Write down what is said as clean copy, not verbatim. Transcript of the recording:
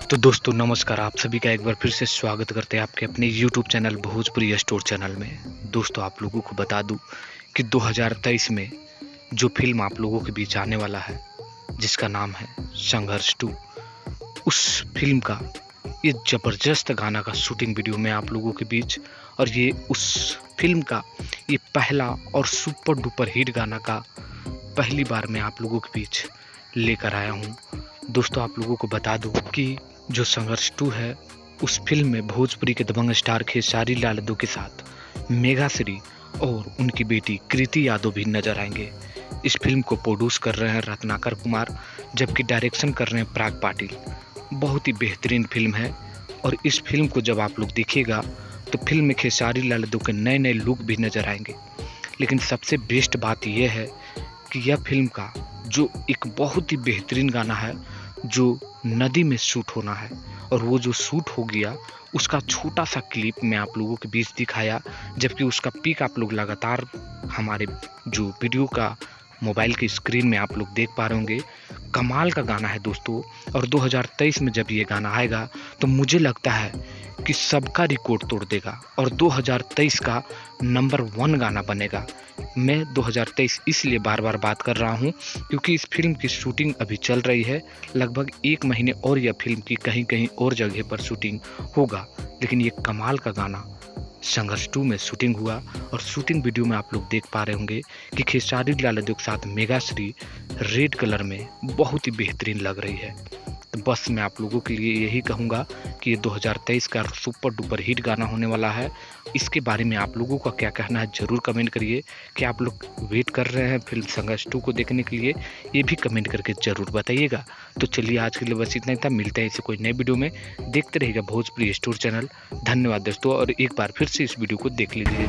तो दोस्तों नमस्कार, आप सभी का एक बार फिर से स्वागत करते हैं आपके अपने YouTube channel Bhojpuri store channel में। दोस्तों आप लोगों को बता दूं कि 2023 में जो फिल्म आप लोगों के बीच आने वाला है जिसका नाम है संघर्ष 2, उस फिल्म का ये ज़बरदस्त गाना का शूटिंग वीडियो में आप लोगों के बीच, और ये उस फिल्म का ये पहला और सुपर डुपर हिट गाना का पहली बार मैं आप लोगों के बीच लेकर आया हूँ। दोस्तों आप लोगों को बता दूं कि जो संघर्ष 2 है उस फिल्म में भोजपुरी के दबंग स्टार खेसारी लाल यादव के साथ मेघाश्री और उनकी बेटी कृति यादव भी नजर आएंगे। इस फिल्म को प्रोड्यूस कर रहे हैं रत्नाकर कुमार, जबकि डायरेक्शन कर रहे हैं प्राग पाटिल। बहुत ही बेहतरीन फिल्म है और इस फिल्म को जब आप लोग देखिएगा तो फिल्म में खेसारी लाल यादव के नए नए लुक भी नजर आएंगे। लेकिन सबसे बेस्ट बात यह है कि यह फिल्म का जो एक बहुत ही बेहतरीन गाना है जो नदी में शूट होना है, और वो जो शूट हो गया उसका छोटा सा क्लिप मैं आप लोगों के बीच दिखाया, जबकि उसका पिक आप लोग लगातार हमारे जो वीडियो का मोबाइल की स्क्रीन में आप लोग देख पा रहे होंगे। कमाल का गाना है दोस्तों, और 2023 में जब ये गाना आएगा तो मुझे लगता है कि सबका रिकॉर्ड तोड़ देगा और 2023 का नंबर 1 गाना बनेगा। मैं 2023 इसलिए बार बार बात कर रहा हूँ क्योंकि इस फिल्म की शूटिंग अभी चल रही है। लगभग 1 महीने और यह फिल्म की कहीं कहीं और जगह पर शूटिंग होगा, लेकिन ये कमाल का गाना संघर्ष 2 में शूटिंग हुआ। और शूटिंग वीडियो में आप लोग देख पा रहे होंगे कि खेसारी लाल यादव के साथ मेघाश्री रेड कलर में बहुत ही बेहतरीन लग रही है। तो बस मैं आप लोगों के लिए यही कहूँगा कि ये 2023 का सुपर डुपर हिट गाना होने वाला है। इसके बारे में आप लोगों का क्या कहना है ज़रूर कमेंट करिए। कि आप लोग वेट कर रहे हैं फिल्म संघर्ष 2 को देखने के लिए, ये भी कमेंट करके ज़रूर बताइएगा। तो चलिए आज के लिए बस इतना ही था, मिलते हैं इसे कोई नए वीडियो में। देखते रहिएगा भोजपुरी स्टोर चैनल। धन्यवाद दोस्तों, और एक बार फिर से इस वीडियो को देख लीजिए।